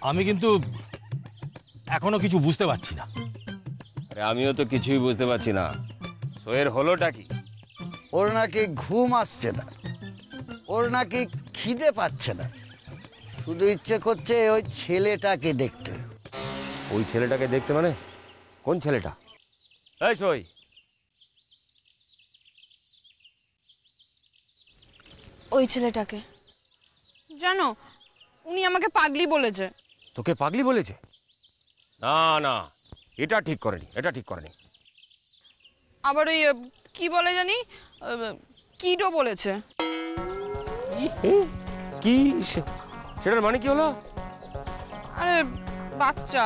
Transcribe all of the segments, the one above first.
আমি কিন্তু এখনো কিছু বুঝতে পারছি না। আরে আমিও তো কিছুই বুঝতে পারছি না। সোয়ের হলোটা কি? ওর নাকি ঘুম আসছে না, ওর নাকি খিদে পাচ্ছে না, শুধু ইচ্ছে করছে ওই ছেলেটাকে দেখতে। ওই ছেলেটাকে দেখতে মানে কোন ছেলেটা? এই সই, ওই ছেলেটাকে জানো, উনি আমাকে পাগলি বলেছে। তোকে পাগলি বলেছে? না না, এটা ঠিক করেনি, এটা ঠিক করেনি। আবার ওই কি বলে জানি, কিডও বলেছে। কি সেটার মানে কি হলো? আরে বাচ্চা।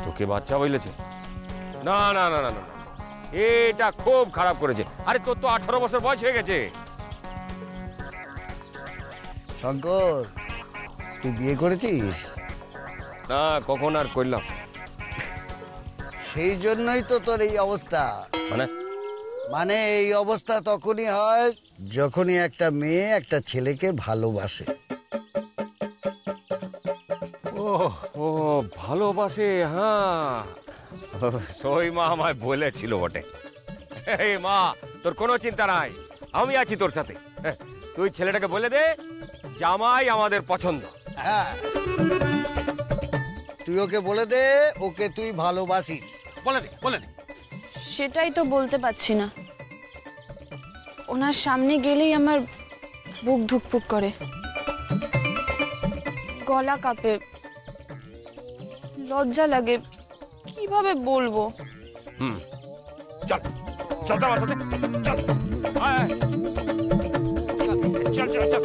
তোকে বাচ্চা বলেছে? না না না না না, এটা খুব খারাপ করেছে। আরে তোর তো 18 বছর বয়স হয়ে গেছে। শঙ্কর, তুই বিয়ে করেছিস? না, কখন আর করলাম। সেই জন্যই তো তোর এই অবস্থা। মানে এই অবস্থা তখনই হয় যখনই একটা মেয়ে একটা ছেলেকে ভালোবাসে। ও ও ভালোবাসে, হ্যাঁ। সই মা আমায় বলেছিল বটে। এই মা, তোর কোনো চিন্তা নাই, আমি আছি তোর সাথে। তুই ছেলেটাকে বলে দে জামাই আমাদের পছন্দ। হ্যাঁ, তুই ওকে বলে দে ওকে তুই ভালোবাসিস। বলে দে, বলে দে। সেটাই তো বলতে পারছি না। ওনার সামনে গেলেই আমার বুক ধুকপুক করে, গলা কাঁপে, লজ্জা লাগে, কিভাবে বলবো। চল চল তো আমার সাথে, চল আয়, আয়। চল চল চল।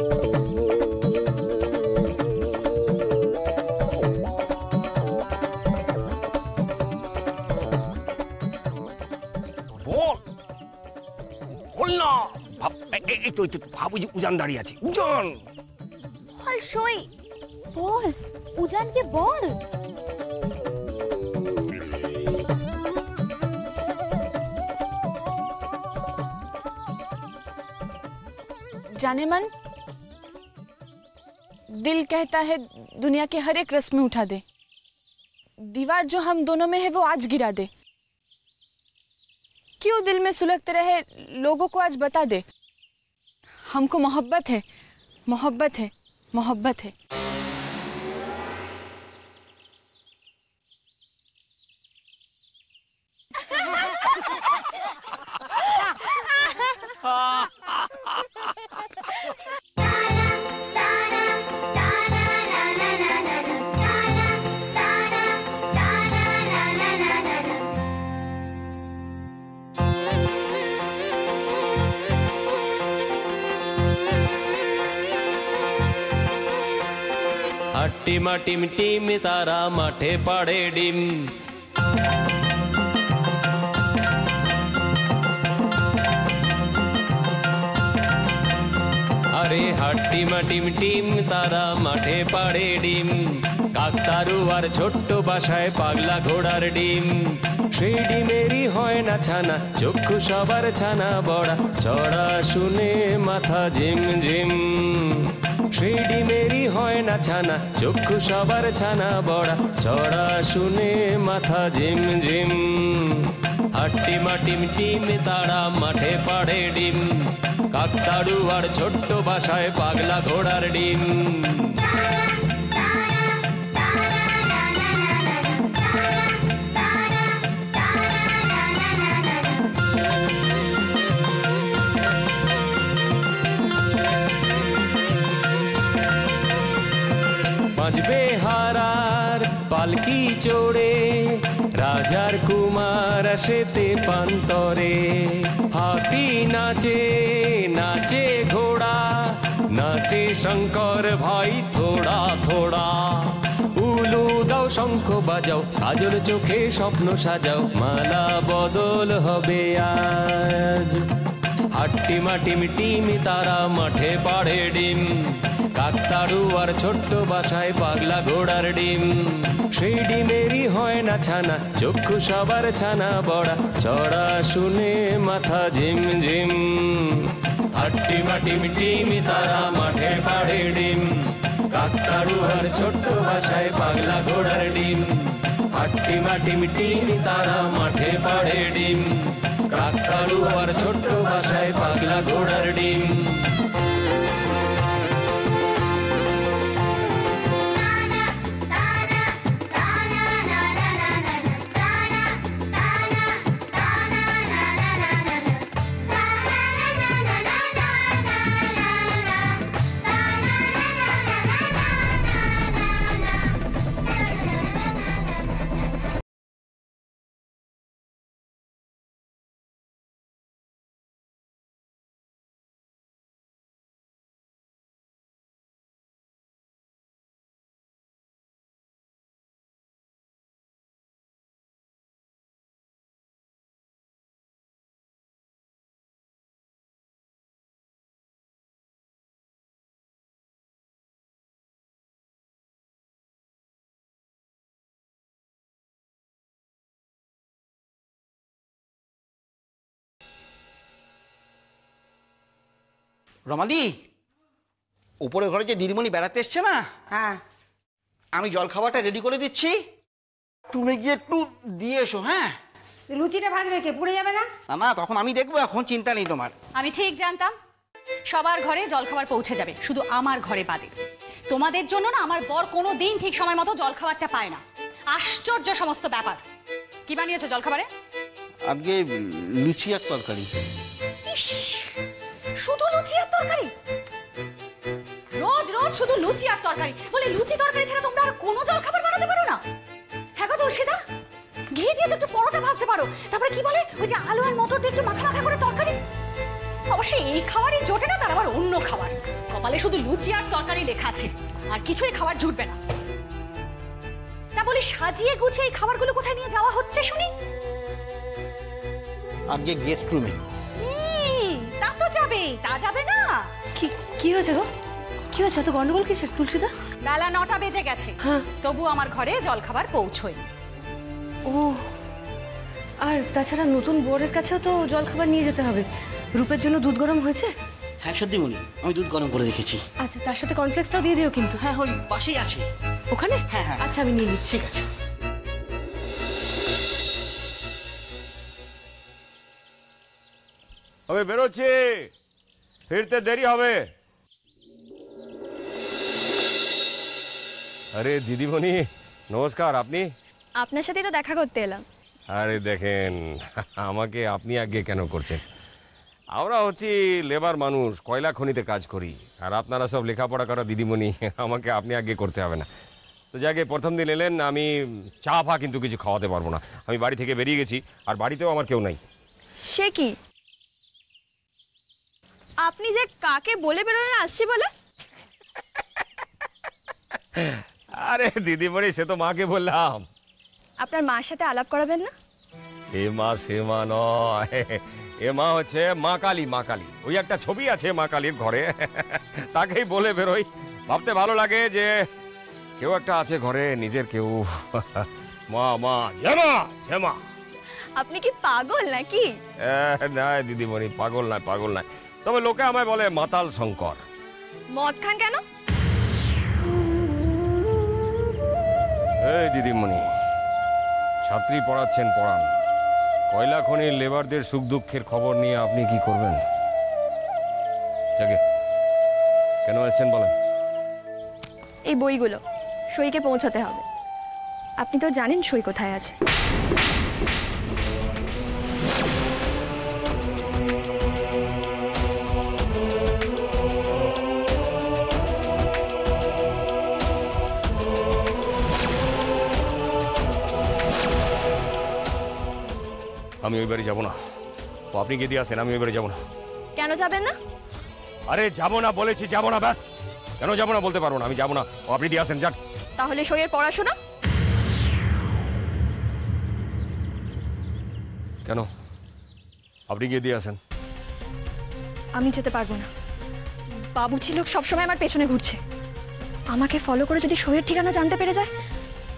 বল বল না। এই তো ভাবু যে উজান দাঁড়িয়ে আছে। উজান বল সই, বল উজানকে বল। जाने मन, दिल कहता है दुनिया के हर एक रस्म में उठा दे, दीवार जो हम दोनों में है वो आज गिरा दे, क्यों दिल में सुलगते रहे लोगों को आज बता दे, हमको मोहब्बत है, मोहब्बत है, मोहब्बत है। টিমা টিম টিম তারা মাঠে পাড়ে ডিম, আরে হাট্টিমা টিম টিম তারা মাঠে পাড়ে ডিম, কাকতারু আর ছোট্ট বাসায় পাগলা ঘোড়ার ডিম, সেই ডিমেরই হয় না ছানা, চক্ষু সবার ছানা বড়া, চড়া শুনে মাথা ঝিম ঝিম, সেই ডিমেরই হয় না ছানা, চক্ষু সবার ছানা বড়া, চড়া শুনে মাথা ঝিম ঝিম, হাট্টিমা টিম টিম তারা মাঠে পাড়ে ডিম, কাকতাড়ু আর ছোট্ট বাসায় পাগলা ঘোড়ার ডিম। বাজবে হারার পালকি চড়ে, রাজার কুমার আসেতে পান্তরে, হাতি নাচে নাচে ঘোড়া, নাচে শঙ্কর ভাই থোড়া থোড়া, উলু দাও শঙ্খ বাজাও, কাজল চোখে স্বপ্ন সাজাও, মালা বদল হবে আজ, হাট্টিমা টিম টিম তারা মাঠে পাড়ে ডিম, কাকতাড়ু আর ছোট্ট বাসায় পাগলা ঘোড়ার ডিম, সেই ডিমেরই হয় না ছানা, চক্ষু সবার ছানা বড়া, চড়া শুনে মাথা ঝিম ঝিম, হাট্টিমা টিম টিম তারা মাঠে পাড়ে ডিম, কাকতাড়ু আর ছোট্ট বাসায় পাগলা ঘোড়ার ডিম হাট্টিমা টিম টিম তারা মাঠে পাড়ে ডিম কাকতাড়ু আর ছোট্ট বাসায় পাগলা ঘোড়ার ডিম রমাদি, উপরে ঘরে যে দিদিমণি বেড়াতে এসছে না, হ্যাঁ, আমি জল খাবারটা রেডি করে দিচ্ছি, তুমি গিয়ে একটু দিয়ে এসো। হ্যাঁ, লুচিটা ভাজবে কে, পুড়ে যাবে না? না তখন আমি দেখবো, এখন চিন্তা নেই তোমার। আমি ঠিক জানতাম সবার ঘরে জলখাবার পৌঁছে যাবে, শুধু আমার ঘরে বাদে। তোমাদের জন্য না আমার বর কোনো দিন ঠিক সময় মতো জলখাবারটা পায় না। আশ্চর্য সমস্ত ব্যাপার। কি বানিয়েছো জলখাবারে? আজকে লুচি আর তরকারি। ইস, শুধু লুচি আর তরকারি? রোজ রোজ শুধু লুচি আর তরকারি বলে, লুচি তরকারি ছাড়া তোমরা আর কোনো জলখাবার বানাতে পারো না? হ্যাঁ গো তুলসীদা, ঘি দিয়ে তো একটু পরোটা ভাজতে পারো। তারপরে কি বলে, ওই যে আলু আর মটর দিয়ে একটু মাখা মাখা করে তরকারি। অবশ্যই এই খাবারই জোটে না, তার আবার অন্য খাবার। কপালে শুধু লুচি আর তরকারি লেখা আছে, আর কিছুই খাবার জুটবে না। তা বলি, সাজিয়ে গুছিয়ে এই খাবারগুলো কোথায় নিয়ে যাওয়া হচ্ছে শুনি? আজকে গেস্ট রুমে। তা তো যাবেই, তা যাবে না? কি হয়েছে গো? কি হয়েছে? এত গন্ডগোল কিসের তুলসীদা? বেলা 9টা বেজে গেছে, তবু আমার ঘরে জলখাবার পৌঁছয়নি। ও, আর তাছাড়া নতুন বরের কাছেও তো জলখাবার নিয়ে যেতে হবে। রূপের জন্য দুধ গরম হয়েছে? হ্যাঁ সত্যিমণি, আমি দুধ গরম করে রেখেছি। আচ্ছা, তার সাথে কর্নফ্লেক্সটাও দিয়ে দিও কিন্তু। হ্যাঁ, ওই পাশেই আছে। ওখানে? হ্যাঁ হ্যাঁ। আচ্ছা, আমি নিয়ে নিচ্ছি। ঠিক আছে। আমি বেরোচ্ছি, ফিরতে দেরি হবে। আরে দিদিমণি নমস্কার, আপনি? আপনার সাথে তো দেখা করতে এলাম। আরে দেখেন, আমাকে আপনি আগে কেন করছেন? আমরা হচ্ছি লেবার মানুষ, কয়লা খনিতে কাজ করি, আর আপনারা সব লেখাপড়া করা দিদিমণি, আমাকে আপনি আগে করতে হবে না। তো যাকে প্রথম দিন এলেন, আমি চা ফা কিন্তু কিছু খাওয়াতে পারবো না। আমি বাড়ি থেকে বেরিয়ে গেছি, আর বাড়িতেও আমার কেউ নাই। সে কি, আপনি যে কাকে বলে বেরোলেন আসছি বলে? আরে দিদিমণি, সে তো মাকে বললাম। আপনার মার সাথে আলাপ করাবেন না? এ মা সে মা নয়, এ মা হচ্ছে মা কালী। মা কালী, ওই একটা ছবি আছে মা কালীর ঘরে, তাকেই বলে বেরোই। ভাবতে ভালো লাগে যে কেউ একটা আছে ঘরে, নিজের কেউ। মা মা জেমা জেমা। আপনি কি পাগল নাকি? না দিদিমণি, পাগল নয়, পাগল নয়। তবে লোকে আমায় বলে মাতাল শঙ্কর। মদ খান কেন? এই দিদিমণি, ছাত্রী পড়াচ্ছেন, পড়ান। কয়লা খনির লেবারদের সুখ দুঃখের খবর নিয়ে আপনি কি করবেন? জাগে, কেন এসেছেন বলেন? এই বইগুলো সইকে পৌঁছাতে হবে। আপনি তো জানেন সই কোথায় আছে। আমি ওই বাড়ি যাবো না। ও আপনি গিয়ে দিয়ে আসেন, আমি ওই বাড়ি যাবো না। কেন যাবেন না? আরে যাবো না বলেছি, যাবো না, ব্যাস। কেন যাবো না বলতে পারবো না, আমি যাবো না। ও আপনি দিয়ে আসেন, যান। তাহলে সইয়ের পড়াশোনা? কেন? আপনি গিয়ে দিয়ে আসেন। আমি যেতে পারবো না। বাবুর্চি লোক সবসময় আমার পেছনে ঘুরছে। আমাকে ফলো করে যদি সইয়ের ঠিকানা জানতে পেরে যায়,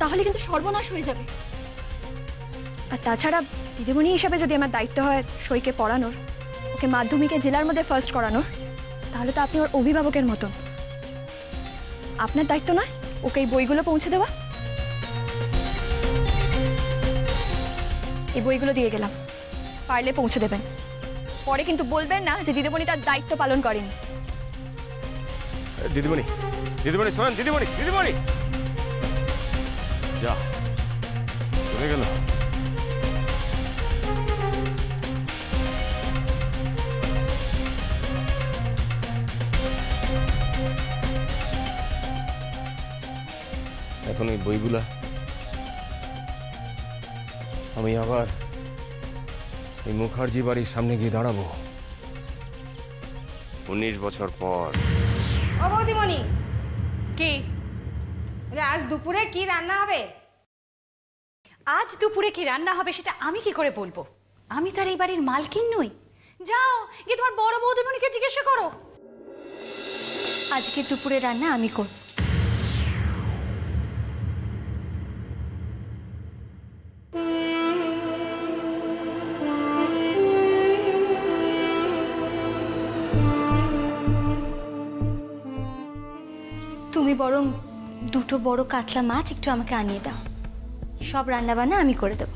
তাহলে কিন্তু সর্বনাশ হয়ে যাবে। আর তাছাড়া দিদিমণি হিসাবে যদি আমার দায়িত্ব হয় সইকে পড়ানোর, ওকে মাধ্যমিকে জেলার মধ্যে ফার্স্ট করানোর, তাহলে তো আপনি ওর অভিভাবকের মতন। আপনার দায়িত্ব নয় ওকে এই বইগুলো পৌঁছে দেওয়া? এই বইগুলো দিয়ে গেলাম, পারলে পৌঁছে দেবেন। পরে কিন্তু বলবেন না যে দিদিমণি তার দায়িত্ব পালন করেনি। দিদিমণি, দিদিমণি শোনেন, দিদিমণি, দিদিমণি, যা চলে গেল। এখন এই বইগুলা আমি আবার এই মুখার্জি বাড়ির সামনে গিয়ে দাঁড়াবো 19 বছর পর। ও বৌদিমণি, কি আজ দুপুরে কি রান্না হবে? আজ দুপুরে কি রান্না হবে সেটা আমি কি করে বলবো? আমি তার এই বাড়ির মালকিন নই। যাও গিয়ে তোমার বড় বৌদিমণিকে জিজ্ঞাসা করো। আজকে দুপুরে রান্না আমি করব। তুমি বরং দুটো বড় কাতলা মাছ একটু আমাকে আনিয়ে দাও, সব রান্না বান্না আমি করে দেব।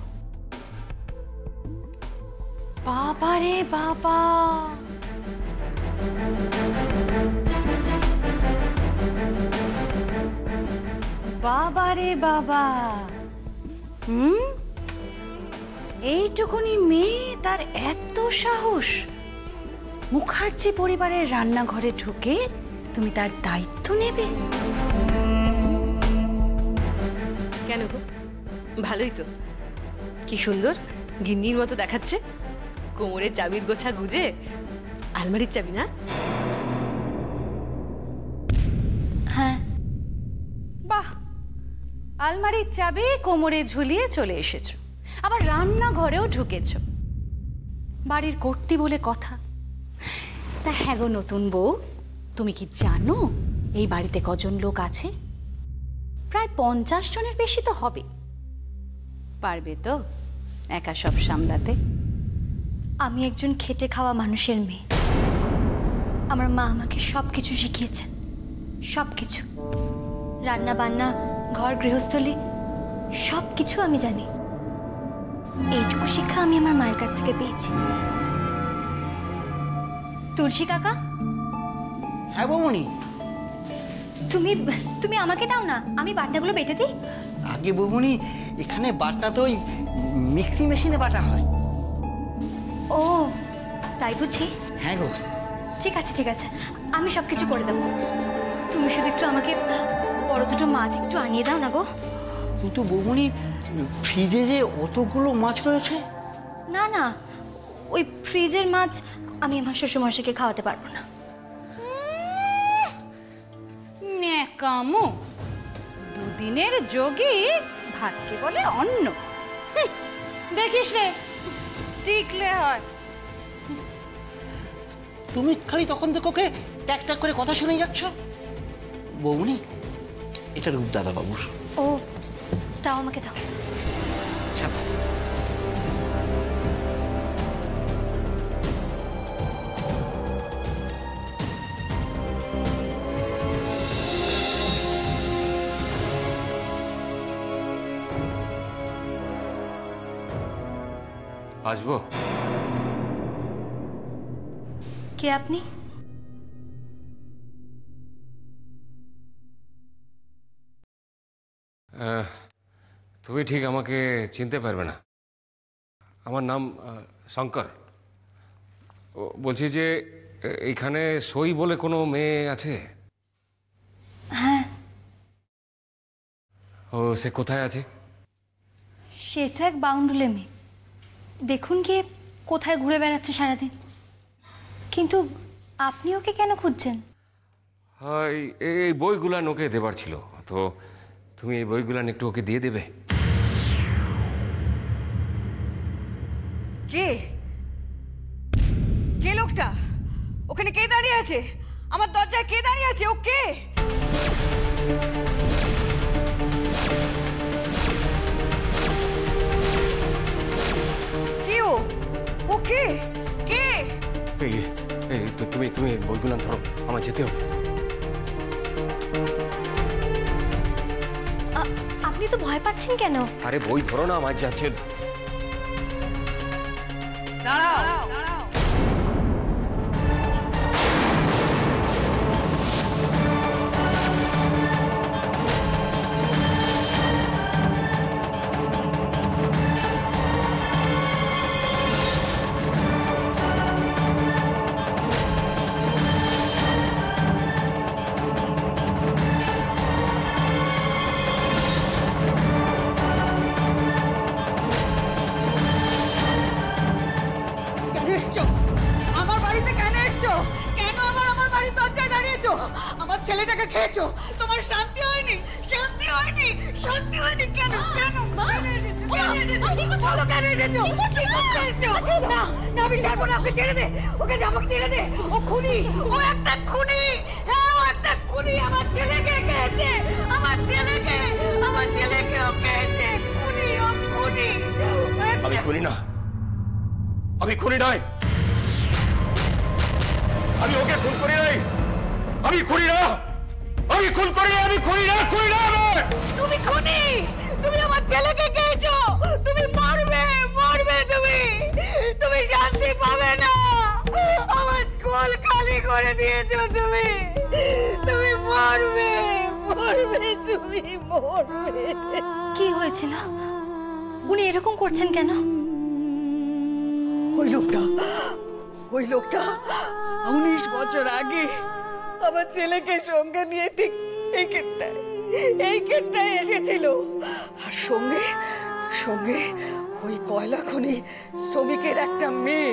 বাবা রে বাবা, বাবা রে বাবা, এইটুকুনি মেয়ে তার এত সাহস! মুখার্জি পরিবারের রান্নাঘরে ঢুকে তুমি তার দায়িত্ব নেবে? কেন গো, ভালোই তো। কি সুন্দর গিন্নির মতো দেখাচ্ছে, কোমরে চাবির গোছা গুজে, আলমারির চাবি না? হ্যাঁ। বাহ, আলমারির চাবি কোমরে ঝুলিয়ে চলে এসেছো, আবার রান্নাঘরেও ঢুকেছো। বাড়ির কর্ত্রী বলে কথা। তা হ্যাঁ গো নতুন বউ, তুমি কি জানো এই বাড়িতে কজন লোক আছে? প্রায় 50 জনের বেশি তো হবে। পারবে তো একা সব সামলাতে? আমি একজন খেটে খাওয়া মানুষের মেয়ে। আমার মা আমাকে সব কিছু শিখিয়েছেন, সব কিছু। রান্না বান্না, ঘর গৃহস্থলী, সব কিছু আমি জানি। এইটুকু শিক্ষা আমি আমার মায়ের কাছ থেকে পেয়েছি। তুলসী কাকা, হ্যাঁ বৌমণি। তুমি তুমি আমাকে দাও না, আমি বাটনাগুলো বেটে দিই। আগে বৌমণি, এখানে বাটনা তো ওই মিক্সি মেশিনে বাটা হয়। ও তাই বুঝি? হ্যাঁ গো। ঠিক আছে ঠিক আছে, আমি সব কিছু করে দেবো। তুমি শুধু একটু আমাকে বড় দুটো মাছ একটু আনিয়ে দাও না গো। কিন্তু বৌমণি, ফ্রিজে যে অতগুলো মাছ রয়েছে। না না, ওই ফ্রিজের মাছ আমি আমার শ্বশুরমশাইকে খাওয়াতে পারবো না। নেকামো, দুদিনের যোগী ভাতকে বলে অন্ন। দেখিস রে, টিকলে হয়। তুমি খালি তখন থেকে ওকে ট্যাক ট্যাক করে কথা শুনে যাচ্ছ। বৌমণি, এটা রূপ দাদা বাবুর। ও, তাও আমাকে দাও। সাবধান। আসবো? কে আপনি? তুমি ঠিক আমাকে চিনতে পারবে না। আমার নাম শঙ্কর। বলছি যে এইখানে সই বলে কোনো মেয়ে আছে? হ্যাঁ। ও, সে কোথায় আছে? সে তো এক বাউন্ডুলে মেয়ে। দেখুন গিয়ে কোথায় ঘুরে বেড়াচ্ছে সারাদিন। কিন্তু আপনি ওকে কেন খুঁজছেন? হয় এই বইগুলান ওকে দেবার ছিল, তো তুমি এই বইগুলান একটু ওকে দিয়ে দেবে? কে কে লোকটা? ওখানে কে দাঁড়িয়ে আছে? আমার দরজায় কে দাঁড়িয়ে আছে? ও কে? কে ও? ও কে? কে? এই তো তুমি বইগুলান ধরো, আমার যেতে হবে। ভয় পাচ্ছেন কেন? আরে বই ধরো না, আমার যাচ্ছে। আমার বাড়িতে কেন এসছো? কেন আবার আমার বাড়ির দরজায় দাঁড়িয়েছো? আমার ছেলেটাকে খেয়েছো, তোমার শান্তি হয়নি? শান্তি হয়নি? শান্তি হয়নি কেন? কেন কেন এসেছো? কেন এসেছো? বলো কেন এসেছো? কি করতে এসেছো? না না, আমি ছাড়বো না, ওকে ছেড়ে দে, ওকে আমাকে ছেড়ে দে। ও খুনি, ও একটা খুনি। হ্যাঁ, ও একটা খুনি। আমার ছেলেকে খেয়েছে, আমার ছেলেকে ও খেয়েছে। খুনি, ও খুনি। আমি খুনি না, আমি খুনি নয়, আমি ওকে খুন করি নাই, আমি খুনি না, আমি খুন করি, আমি খুনি না, খুনি না আমি। তুমি খুনি, তুমি আমার ছেলেকে খেয়েছো, তুমি মরবে, মরবে তুমি, তুমি শান্তি পাবে না, আমার কোল খালি করে দিয়েছো তুমি, তুমি মরবে, মরবে, তুমি মরবে। কি হয়েছিল? উনি এরকম করছেন কেন? ওই লোকটা 19 বছর আগে আমার ছেলেকে সঙ্গে নিয়ে ঠিক এই ক্ষেতটায় এসেছিল, আর সঙ্গে সঙ্গে ওই কয়লা খনি শ্রমিকের একটা মেয়ে।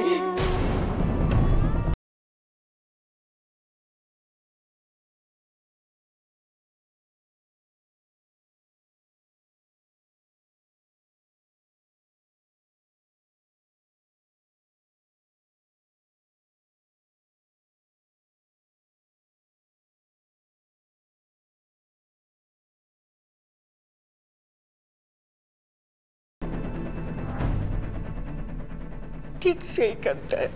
ঠিক সেইখানটায়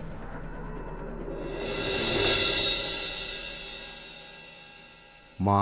মা